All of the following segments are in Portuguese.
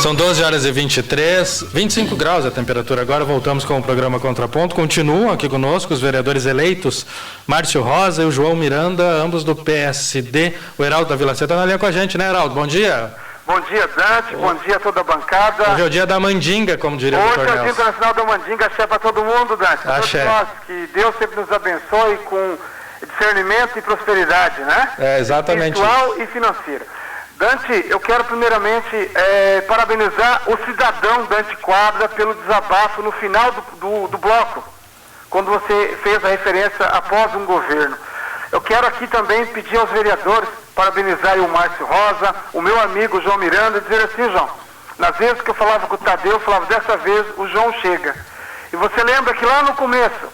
São 12 horas e 25 graus a temperatura. Agora voltamos com o programa Contraponto. Continuam aqui conosco os vereadores eleitos, Márcio Rosa e o João Miranda, ambos do PSD. O Heraldo da Vila Seta está na linha com a gente, né, Heraldo? Bom dia. Bom dia, Dante. Bom dia a toda a bancada. Hoje é o dia da mandinga, como diria o Dr. Hoje é o Dia Internacional da Mandinga. Axé para todo mundo, Dante. Para todos nós. Que Deus sempre nos abençoe com discernimento e prosperidade, né? É, exatamente. Espiritual e financeira. Dante, eu quero primeiramente parabenizar o cidadão Dante Quadra pelo desabafo no final do bloco, quando você fez a referência após um governo. Eu quero aqui também pedir aos vereadores, parabenizar o Márcio Rosa, o meu amigo João Miranda, dizer assim, João, nas vezes que eu falava com o Tadeu, eu falava, dessa vez o João chega. E você lembra que lá no começo,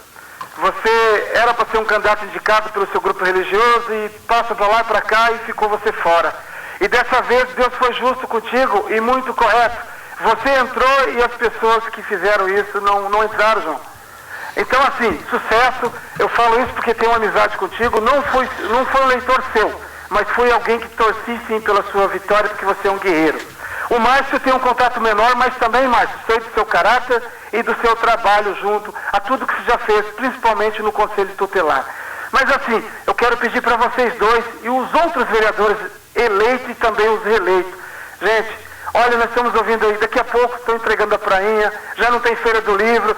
você era para ser um candidato indicado pelo seu grupo religioso e passa para lá e para cá e ficou você fora. E dessa vez Deus foi justo contigo e muito correto. Você entrou e as pessoas que fizeram isso não entraram, João. Então, assim, sucesso. Eu falo isso porque tenho uma amizade contigo. Não foi um eleitor seu, mas foi alguém que torci sim pela sua vitória, porque você é um guerreiro. O Márcio tem um contato menor, mas também, Márcio, sei do seu caráter e do seu trabalho junto a tudo que você já fez, principalmente no Conselho Tutelar. Mas assim, eu quero pedir para vocês dois e os outros vereadores eleitos e também os reeleitos. Gente, olha, nós estamos ouvindo aí, daqui a pouco estão entregando a prainha, já não tem feira do livro,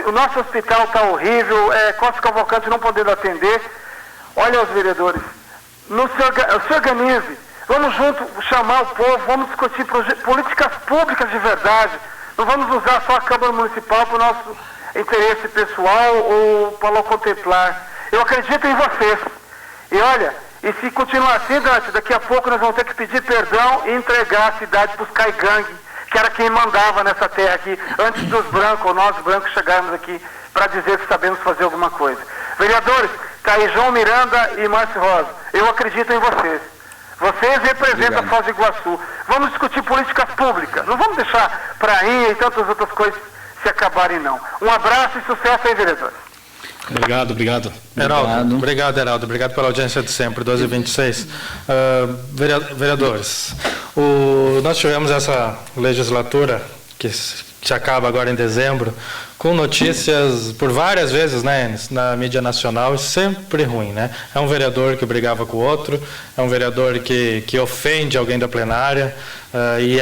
o nosso hospital está horrível, Costa Cavalcante não podendo atender. Olha os vereadores, se organize, vamos junto chamar o povo, vamos discutir políticas públicas de verdade, não vamos usar só a Câmara Municipal para o nosso interesse pessoal ou para contemplar. Eu acredito em vocês. E olha, e se continuar assim, Dante, daqui a pouco nós vamos ter que pedir perdão e entregar a cidade para os caigangue, que era quem mandava nessa terra aqui, antes dos brancos, ou nós brancos chegarmos aqui para dizer que sabemos fazer alguma coisa. Vereadores, está aí João Miranda e Márcio Rosa. Eu acredito em vocês. Vocês representam a Foz do Iguaçu. Vamos discutir políticas públicas. Não vamos deixar prainha e tantas outras coisas se acabarem, não. Um abraço e sucesso aí, vereadores. Obrigado. Heraldo, obrigado pela audiência de sempre, 12h26. Vereadores, nós tivemos essa legislatura, que se acaba agora em dezembro, com notícias por várias vezes, né, na mídia nacional, e sempre ruim, né? É um vereador que brigava com o outro, é um vereador que ofende alguém da plenária, e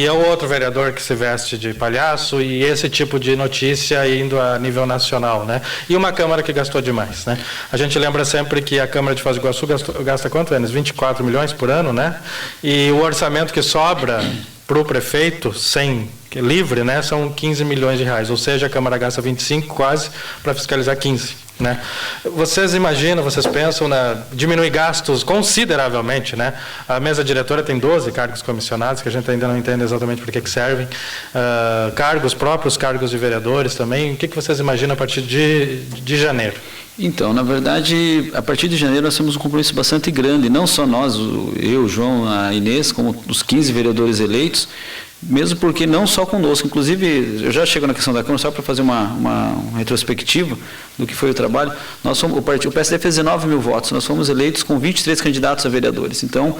é o outro vereador que se veste de palhaço, e esse tipo de notícia indo a nível nacional, né? E uma Câmara que gastou demais, né? A gente lembra sempre que a Câmara de Foz do Iguaçu gasta quanto, Enes? 24 milhões por ano, né? E o orçamento que sobra para o prefeito, livre, né, são 15 milhões de reais, ou seja, a Câmara gasta 25 quase para fiscalizar 15, né? Vocês imaginam, vocês pensam diminuir gastos consideravelmente, né? A mesa diretora tem 12 cargos comissionados, que a gente ainda não entende exatamente para que servem, próprios cargos de vereadores também. O que vocês imaginam a partir de janeiro? Então, na verdade, a partir de janeiro nós temos um compromisso bastante grande, não só nós, eu, o João, a Inês, como os 15 vereadores eleitos, mesmo porque não só conosco, inclusive, eu já chego na questão da Câmara, só para fazer uma retrospectiva do que foi o trabalho. O PSD fez 19 mil votos, nós fomos eleitos com 23 candidatos a vereadores. Então,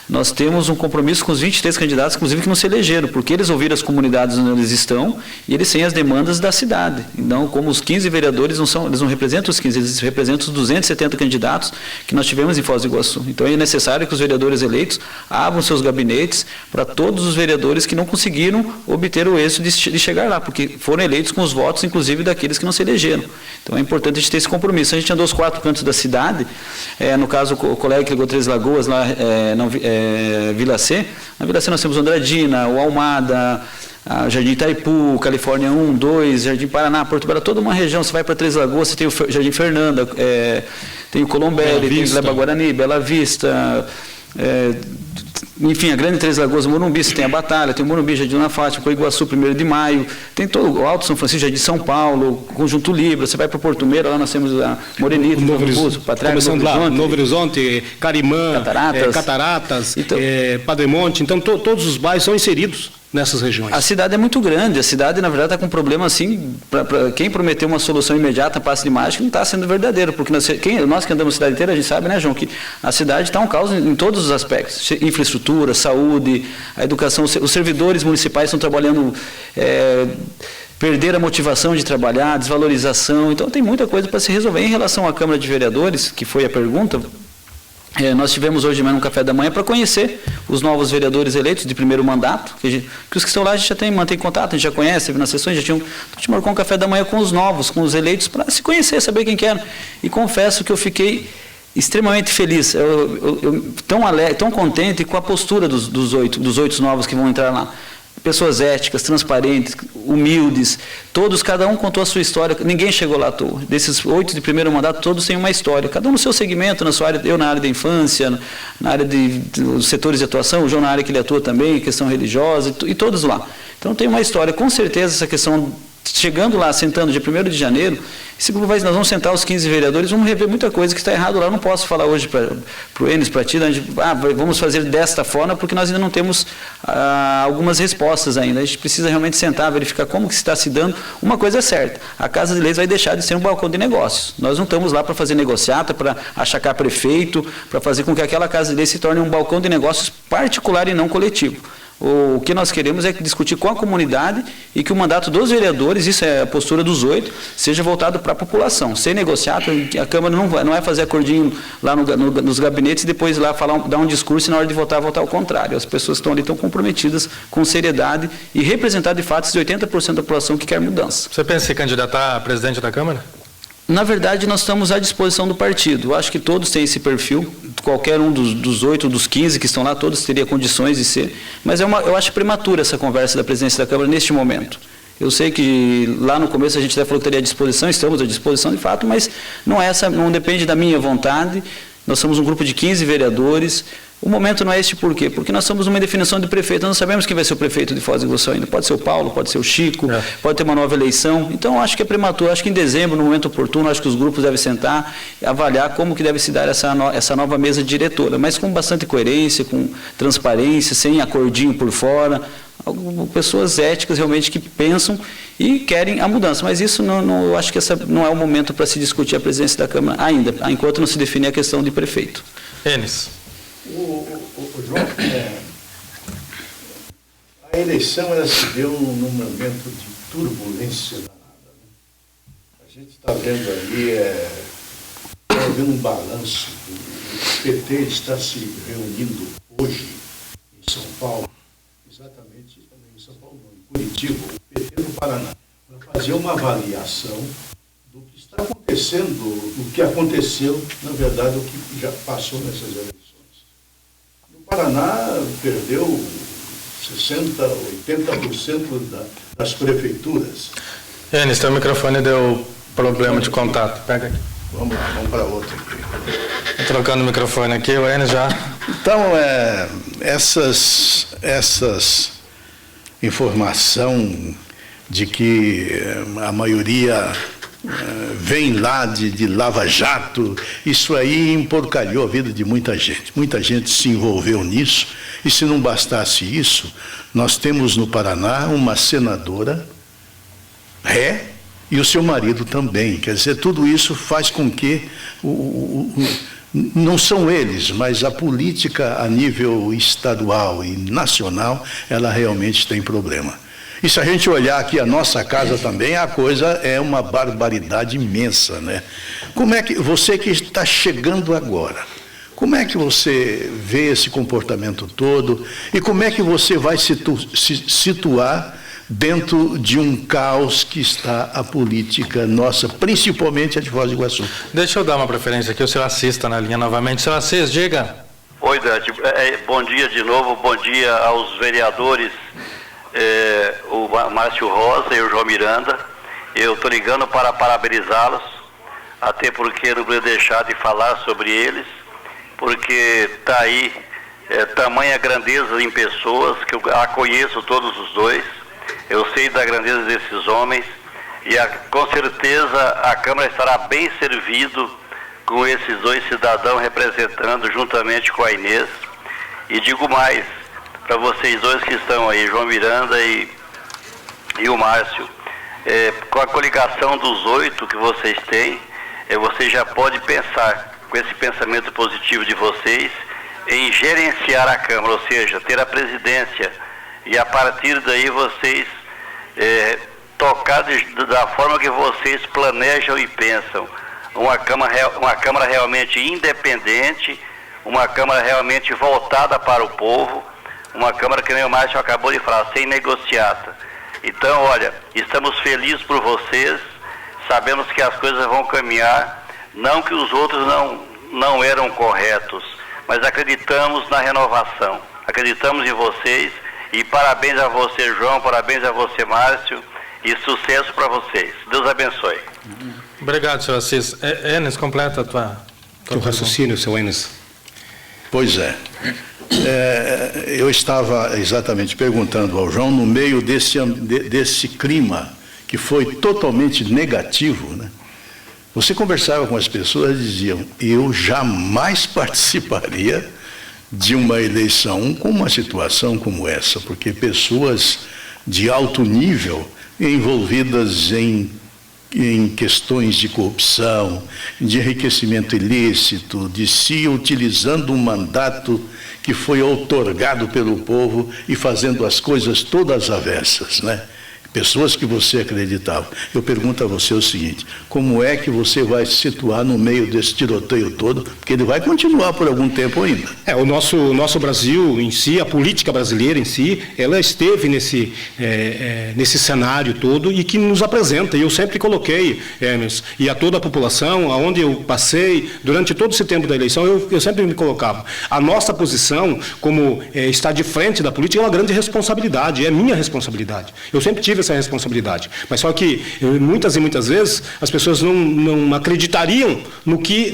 nós temos um compromisso com os 23 candidatos, inclusive que não se elegeram, porque eles ouviram as comunidades onde eles estão e eles têm as demandas da cidade. Então, como os 15 vereadores eles não representam os 15, eles representam os 270 candidatos que nós tivemos em Foz do Iguaçu. Então, é necessário que os vereadores eleitos abram seus gabinetes para todos os vereadores que não conseguiram obter o êxito de chegar lá, porque foram eleitos com os votos, inclusive, daqueles que não se elegeram. Então, é importante a gente ter esse compromisso. A gente andou os 4 cantos da cidade, no caso, o colega que ligou Três Lagoas, lá Vila C. Na Vila C nós temos Andradina, o Almada, Jardim Itaipu, Califórnia 1, 2, Jardim Paraná, Porto Belo, toda uma região. Você vai para Três Lagoas, você tem o Jardim Fernanda, tem o Colombelli, tem o Leba Guarani, Bela Vista, enfim, a Grande Três Lagoas, o Morumbi, você tem a Batalha, tem o Morumbi, Jardim Dona Fátima, Coiguaçu, 1º de Maio, tem todo o Alto São Francisco, Jardim São Paulo, Conjunto Libra, você vai para Porto Meira, lá nós temos a Morenito, começando lá, Novo Horizonte, Carimã, Cataratas, então, Padre Monte, então todos os bairros são inseridos. nessas regiões? A cidade é muito grande, a cidade na verdade está com um problema assim, para quem prometeu uma solução imediata, passe de mágica, não está sendo verdadeiro, porque nós que andamos a cidade inteira, a gente sabe, né, João, que a cidade está um caos em todos os aspectos, infraestrutura, saúde, a educação, os servidores municipais estão trabalhando, perder a motivação de trabalhar, desvalorização, então tem muita coisa para se resolver. Em relação à Câmara de Vereadores, que foi a pergunta, nós tivemos hoje mesmo um café da manhã para conhecer os novos vereadores eleitos de primeiro mandato, que os que estão lá a gente já mantém contato, a gente já conhece, teve nas sessões, a gente marcou um café da manhã com os novos, com os eleitos, para se conhecer, saber quem que era. E confesso que eu fiquei extremamente feliz, tão alegre, tão contente com a postura dos oito novos que vão entrar lá. Pessoas éticas, transparentes, humildes, todos, cada um contou a sua história, ninguém chegou lá à toa. Desses 8 de primeiro mandato, todos têm uma história, cada um no seu segmento, na sua área, eu na área da infância, na área dos setores de atuação, o João na área que ele atua também, questão religiosa, e todos lá. Então tem uma história, com certeza essa questão, chegando lá, sentando dia 1º de janeiro, esse grupo nós vamos sentar os 15 vereadores, vamos rever muita coisa que está errado lá. Eu não posso falar hoje para o Enes, para ti, vamos fazer desta forma, porque nós ainda não temos algumas respostas ainda. A gente precisa realmente sentar, verificar como que está se dando. Uma coisa é certa, a Casa de Leis vai deixar de ser um balcão de negócios. Nós não estamos lá para fazer negociata, para achacar prefeito, para fazer com que aquela Casa de Leis se torne um balcão de negócios particular e não coletivo. O que nós queremos é discutir com a comunidade e que o mandato dos vereadores, isso é a postura dos 8, seja voltado para a população. Sem negociar, a Câmara não vai fazer acordinho lá nos gabinetes e depois lá dar um discurso e na hora de votar ao contrário. As pessoas que estão ali estão comprometidas com seriedade e representar de fato esses 80% da população que quer mudança. Você pensa em se candidatar a presidente da Câmara? Na verdade, nós estamos à disposição do partido. Eu acho que todos têm esse perfil, qualquer um dos 8, dos 15 que estão lá, todos teriam condições de ser, mas eu acho prematura essa conversa da presidência da Câmara neste momento. Eu sei que lá no começo a gente até falou que teria à disposição, estamos à disposição de fato, mas não depende da minha vontade. Nós somos um grupo de 15 vereadores. O momento não é este por quê? Porque nós somos uma definição de prefeito, nós não sabemos quem vai ser o prefeito de Foz do Iguaçu ainda. Pode ser o Paulo, pode ser o Chico, pode ter uma nova eleição. Então, acho que é prematuro. Acho que em dezembro, no momento oportuno, acho que os grupos devem sentar e avaliar como que deve se dar essa nova mesa diretora, mas com bastante coerência, com transparência, sem acordinho por fora. Pessoas éticas realmente que pensam e querem a mudança, mas isso eu acho que esse não é o momento para se discutir a presidência da Câmara ainda, enquanto não se definir a questão de prefeito. Enes. João, a eleição ela se deu num momento de turbulência danada. Né? A gente está vendo ali, vendo um balanço. O PT está se reunindo hoje em São Paulo, exatamente em São Paulo, em Curitiba, o PT no Paraná, para fazer uma avaliação do que está acontecendo, do que aconteceu, na verdade, o que já passou nessas eleições. O Paraná perdeu 60%, 80% das prefeituras. Enes, teu microfone deu problema de contato. Pega aqui. Vamos lá, vamos para outro aqui. Estou trocando o microfone aqui, o Enes já. Então, essas informação de que a maioria vem lá de Lava Jato, isso aí emporcalhou a vida de muita gente. Muita gente se envolveu nisso, e se não bastasse isso, nós temos no Paraná uma senadora ré e o seu marido também. Quer dizer, tudo isso faz com que, não são eles, mas a política a nível estadual e nacional, ela realmente tem problema. E se a gente olhar aqui a nossa casa também, a coisa é uma barbaridade imensa, né? Como é que você que está chegando agora, como é que você vê esse comportamento todo e como é que você vai se situar dentro de um caos que está a política nossa, principalmente a de Foz do Iguaçu? Deixa eu dar uma preferência aqui, o senhor Assis na linha novamente. Senhor Assis, diga. Oi, Dante. Bom dia de novo, bom dia aos vereadores. O Márcio Rosa e o João Miranda. Eu estou ligando para parabenizá-los, até porque não vou deixar de falar sobre eles, porque está aí tamanha grandeza em pessoas, que eu conheço todos os dois, eu sei da grandeza desses homens, e com certeza a Câmara estará bem servido com esses dois cidadãos representando juntamente com a Inês. E digo mais, para vocês dois que estão aí, João Miranda e o Márcio. Com a coligação dos 8 que vocês têm, você já pode pensar, com esse pensamento positivo de vocês, em gerenciar a Câmara, ou seja, ter a presidência, e a partir daí vocês tocar da forma que vocês planejam e pensam. Uma Câmara realmente independente, uma Câmara realmente voltada para o povo, uma Câmara que nem o Márcio acabou de falar, sem negociata. Então, olha, estamos felizes por vocês, sabemos que as coisas vão caminhar, não que os outros não eram corretos, mas acreditamos na renovação, acreditamos em vocês, e parabéns a você, João, parabéns a você, Márcio, e sucesso para vocês. Deus abençoe. Obrigado, senhor Assis. Enes, completa a tua raciocínio, seu Enes. Pois é. Eu estava exatamente perguntando ao João, no meio desse clima que foi totalmente negativo, né? Você conversava com as pessoas e diziam, eu jamais participaria de uma eleição com uma situação como essa, porque pessoas de alto nível envolvidas em questões de corrupção, de enriquecimento ilícito, de se utilizando um mandato que foi outorgado pelo povo e fazendo as coisas todas avessas, né? Pessoas que você acreditava. Eu pergunto a você o seguinte, como é que você vai se situar no meio desse tiroteio todo? Porque ele vai continuar por algum tempo ainda. O nosso Brasil em si, a política brasileira em si, ela esteve nesse cenário todo e que nos apresenta. E eu sempre coloquei, Hermes, e a toda a população, aonde eu passei, durante todo esse tempo da eleição, eu sempre me colocava. A nossa posição, como estar de frente da política, é uma grande responsabilidade, é minha responsabilidade. Eu sempre tive essa responsabilidade. Mas só que muitas e muitas vezes as pessoas não acreditariam no que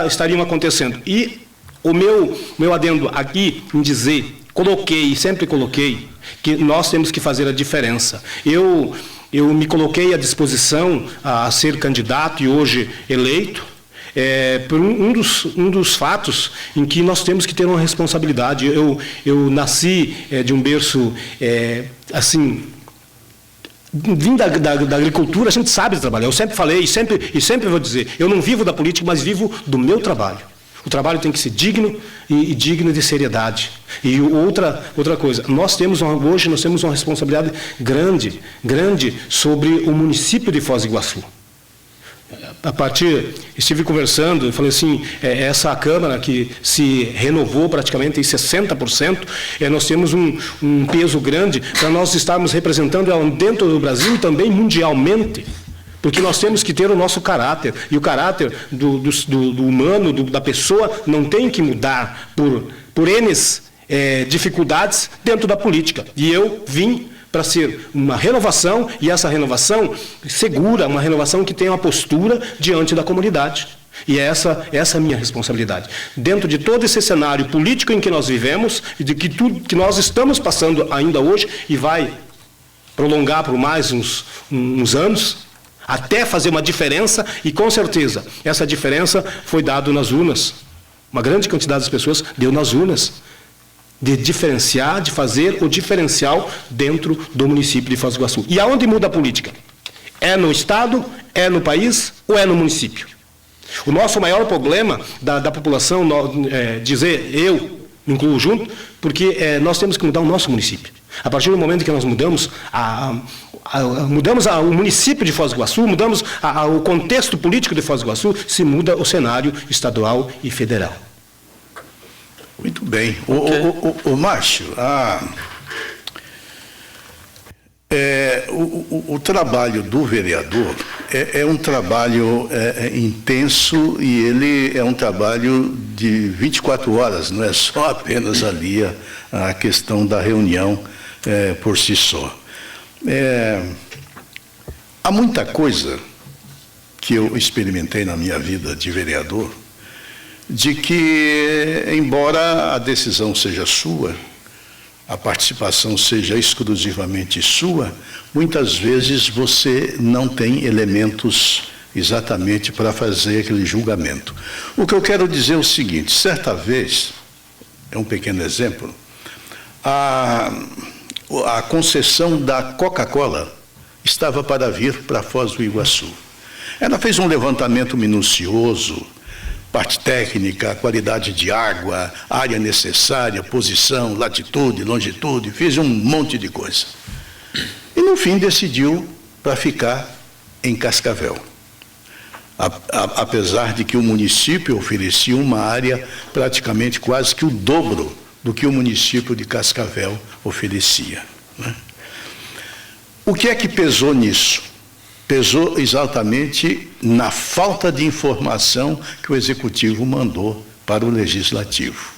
estariam acontecendo. E o meu adendo aqui em dizer, sempre coloquei, que nós temos que fazer a diferença. Eu me coloquei à disposição a ser candidato e hoje eleito, por um dos fatos em que nós temos que ter uma responsabilidade. Eu nasci de um berço assim, vim da agricultura, a gente sabe trabalhar. Eu sempre falei e sempre vou dizer, eu não vivo da política, mas vivo do meu trabalho. O trabalho tem que ser digno e digno de seriedade. E outra coisa, hoje nós temos uma responsabilidade grande sobre o município de Foz do Iguaçu. Estive conversando, eu falei assim, essa Câmara que se renovou praticamente em 60%, nós temos um peso grande para nós estarmos representando ela dentro do Brasil e também mundialmente, porque nós temos que ter o nosso caráter, e o caráter do humano, da pessoa, não tem que mudar por N dificuldades dentro da política. E eu vim para ser uma renovação, e essa renovação segura, uma renovação que tenha uma postura diante da comunidade. E essa é a minha responsabilidade. Dentro de todo esse cenário político em que nós vivemos, e de que tudo que nós estamos passando ainda hoje, e vai prolongar por mais uns anos, até fazer uma diferença, e com certeza, essa diferença foi dada nas urnas. Uma grande quantidade das pessoas deu nas urnas. De diferenciar, de fazer o diferencial dentro do município de Foz do Iguaçu. E aonde muda a política? É no Estado, é no país ou é no município? O nosso maior problema da população, dizer, eu me incluo junto, porque nós temos que mudar o nosso município. A partir do momento que nós mudamos o município de Foz do Iguaçu, mudamos o contexto político de Foz do Iguaçu, se muda o cenário estadual e federal. Muito bem. O Márcio, o trabalho do vereador é um trabalho intenso, e ele é um trabalho de 24 horas, não é só apenas ali a questão da reunião por si só. Há muita coisa que eu experimentei na minha vida de vereador, de que, embora a decisão seja sua, a participação seja exclusivamente sua, muitas vezes você não tem elementos exatamente para fazer aquele julgamento. O que eu quero dizer é o seguinte: certa vez, é um pequeno exemplo, a concessão da Coca-Cola estava para vir para Foz do Iguaçu. Ela fez um levantamento minucioso, parte técnica, qualidade de água, área necessária, posição, latitude, longitude, fez um monte de coisa. E no fim decidiu para ficar em Cascavel. Apesar de que o município oferecia uma área praticamente quase que o dobro do que o município de Cascavel oferecia, né? O que é que pesou nisso? Pesou exatamente na falta de informação que o Executivo mandou para o Legislativo.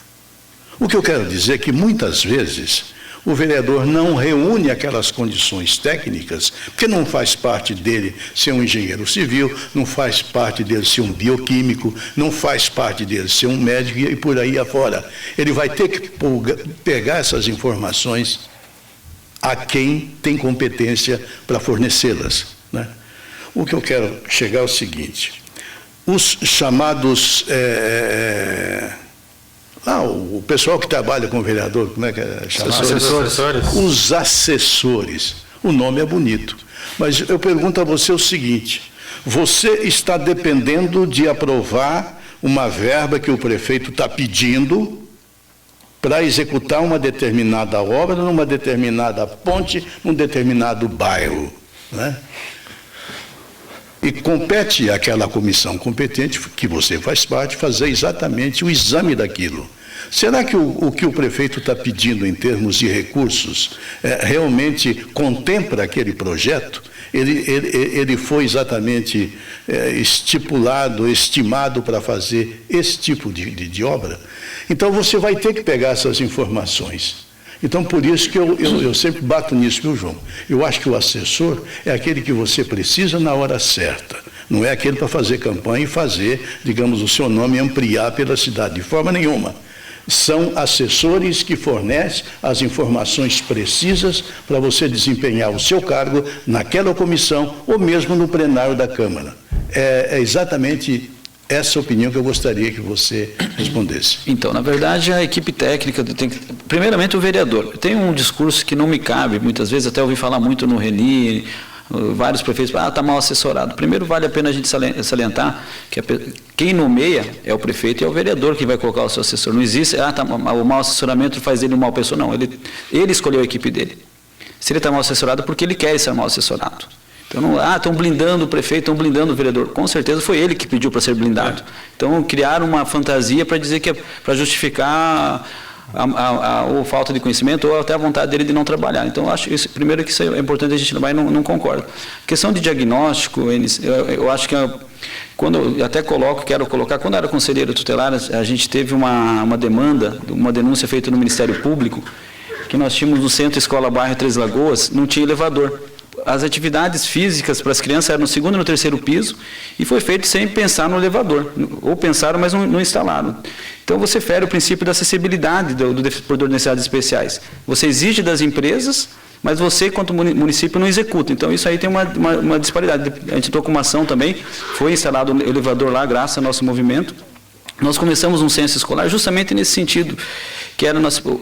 O que eu quero dizer é que muitas vezes o vereador não reúne aquelas condições técnicas, porque não faz parte dele ser um engenheiro civil, não faz parte dele ser um bioquímico, não faz parte dele ser um médico e por aí afora. Ele vai ter que pegar essas informações a quem tem competência para fornecê-las, né? O que eu quero chegar é o seguinte: os chamados... o pessoal que trabalha com o vereador, como é que é chamado? Assessores. Os assessores. O nome é bonito. Mas eu pergunto a você o seguinte: você está dependendo de aprovar uma verba que o prefeito está pedindo para executar uma determinada obra, numa determinada ponte, num determinado bairro, né? E compete àquela comissão competente, que você faz parte, fazer exatamente o exame daquilo. Será que o que o prefeito está pedindo em termos de recursos realmente contempla aquele projeto? Ele foi exatamente estipulado, estimado para fazer esse tipo de obra? Então você vai ter que pegar essas informações. Então, por isso que eu sempre bato nisso, viu, João? Eu acho que o assessor é aquele que você precisa na hora certa. Não é aquele para fazer campanha e fazer, digamos, o seu nome ampliar pela cidade, de forma nenhuma. São assessores que fornecem as informações precisas para você desempenhar o seu cargo naquela comissão ou mesmo no plenário da Câmara. É exatamente essa opinião que eu gostaria que você respondesse. Então, na verdade, a equipe técnica tem que... Primeiramente, o vereador. Tem um discurso que não me cabe, muitas vezes, até ouvi falar muito no Reni, vários prefeitos, está mal assessorado. Primeiro, vale a pena a gente salientar que quem nomeia é o prefeito e é o vereador que vai colocar o seu assessor. Não existe, o mau assessoramento faz ele uma mal pessoa. Não, ele escolheu a equipe dele. Se ele está mal assessorado, porque ele quer ser mal assessorado. Então, estão blindando o prefeito, estão blindando o vereador. Com certeza foi ele que pediu para ser blindado. Então, criaram uma fantasia para dizer que é para justificar ou falta de conhecimento ou até a vontade dele de não trabalhar. Então, acho primeiro que isso é importante a gente levar e não concordo. A questão de diagnóstico, eu acho que quando eu até quero colocar, quando eu era conselheiro tutelar, a gente teve uma demanda, uma denúncia feita no Ministério Público, que nós tínhamos no Centro Escola Bairro Três Lagoas, não tinha elevador. As atividades físicas para as crianças eram no segundo e no terceiro piso e foi feito sem pensar no elevador. Ou pensaram, mas não instalaram. Então, você fere o princípio da acessibilidade do desenvolvedor de necessidades especiais. Você exige das empresas, mas você, quanto município, não executa. Então, isso aí tem uma disparidade. A gente entrou com uma ação também, foi instalado o elevador lá, graças ao nosso movimento. Nós começamos um censo escolar justamente nesse sentido, que era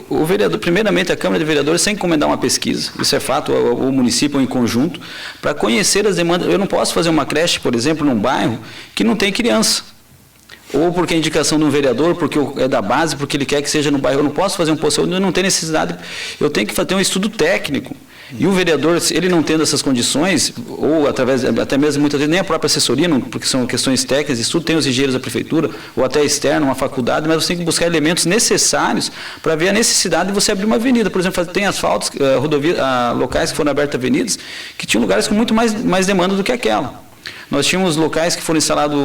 o vereador, primeiramente a Câmara de Vereadores tem que encomendar uma pesquisa, isso é fato, o município em conjunto, para conhecer as demandas. Eu não posso fazer uma creche, por exemplo, num bairro que não tem criança, ou porque é indicação de um vereador, porque é da base, porque ele quer que seja no bairro. Eu não posso fazer um posto, eu não tenho necessidade, eu tenho que fazer um estudo técnico. E o vereador, ele não tendo essas condições, ou até mesmo muitas vezes nem a própria assessoria, porque são questões técnicas, isso tem os engenheiros da prefeitura, ou até externo, uma faculdade, mas você tem que buscar elementos necessários para ver a necessidade de você abrir uma avenida. Por exemplo, tem asfaltos, locais que foram abertas avenidas, que tinham lugares com muito mais demanda do que aquela. Nós tínhamos locais que foram instalados,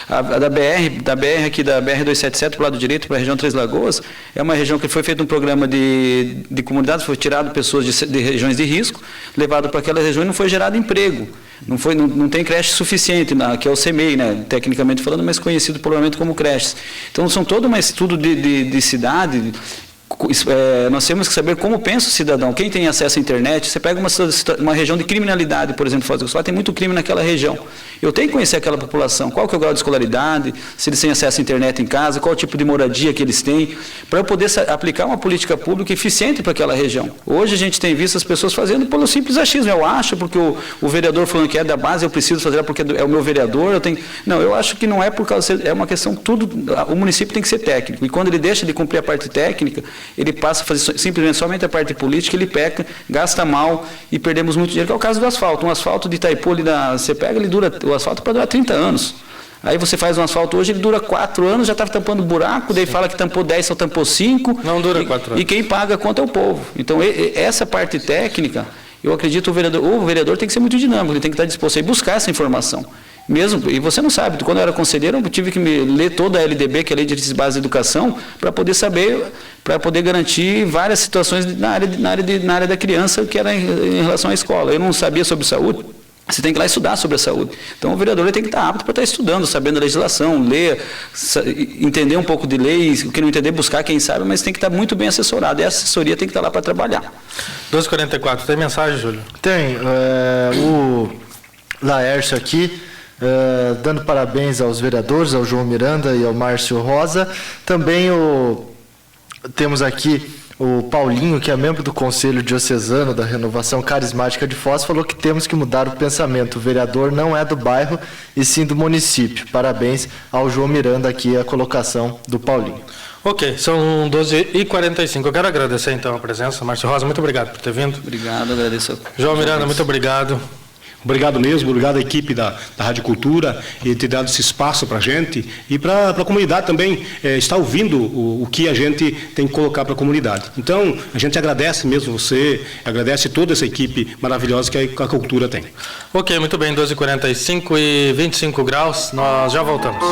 da BR aqui, da BR-277 para o lado direito, para a região Três Lagoas, é uma região que foi feito um programa de comunidades, foi tirado pessoas de regiões de risco, levado para aquela região e não foi gerado emprego. Não tem creche suficiente, que é o CEMEI, né, tecnicamente falando, mas conhecido popularmente como creches. Então, são todo um estudo de cidade, nós temos que saber como pensa o cidadão, quem tem acesso à internet. Você pega uma região de criminalidade, por exemplo, Foz do Iguaçu, tem muito crime naquela região. Eu tenho que conhecer aquela população, qual que é o grau de escolaridade, se eles têm acesso à internet em casa, qual o tipo de moradia que eles têm, para eu poder aplicar uma política pública eficiente para aquela região. Hoje a gente tem visto as pessoas fazendo pelo simples achismo. Eu acho, porque o vereador falando que é da base, eu preciso fazer porque é o meu vereador. Não, eu acho que não é por causa, é uma questão, o município tem que ser técnico. E quando ele deixa de cumprir a parte técnica, ele passa a fazer simplesmente somente a parte política, ele peca, gasta mal e perdemos muito dinheiro, que é o caso do asfalto. Um asfalto de Itaipu, você pega, o asfalto para durar 30 anos. Aí você faz um asfalto hoje, ele dura 4 anos, já está tampando buraco, daí fala que tampou 10, só tampou 5. Não dura 4 anos. E quem paga a conta é o povo. Então, essa parte técnica, eu acredito que o vereador tem que ser muito dinâmico, ele tem que estar disposto a ir buscar essa informação. Mesmo, e você não sabe, quando eu era conselheiro, eu tive que ler toda a LDB, que é a Lei de Diretrizes Básicas da Educação, para poder saber, para poder garantir várias situações na área da criança, que era em relação à escola. Eu não sabia sobre saúde. Você tem que ir lá estudar sobre a saúde. Então, o vereador tem que estar apto para estar estudando, sabendo a legislação, ler, entender um pouco de lei, o que não entender, buscar quem sabe, mas tem que estar muito bem assessorado. E a assessoria tem que estar lá para trabalhar. 12h44, tem mensagem, Júlio? Tem. O Laércio aqui, dando parabéns aos vereadores, ao João Miranda e ao Márcio Rosa. Também temos aqui o Paulinho, que é membro do Conselho Diocesano da Renovação Carismática de Foz, falou que temos que mudar o pensamento. O vereador não é do bairro, e sim do município. Parabéns ao João Miranda, aqui a colocação do Paulinho. Ok, são 12h45. Eu quero agradecer então a presença. Márcio Rosa, muito obrigado por ter vindo. Obrigado, agradeço. João Miranda, muito obrigado. Obrigado mesmo, obrigado à equipe da Rádio Cultura e ter dado esse espaço para a gente e para a comunidade também estar ouvindo o que a gente tem que colocar para a comunidade. Então, a gente agradece mesmo você, agradece toda essa equipe maravilhosa que a Cultura tem. Ok, muito bem, 12h45 e 25 graus, nós já voltamos.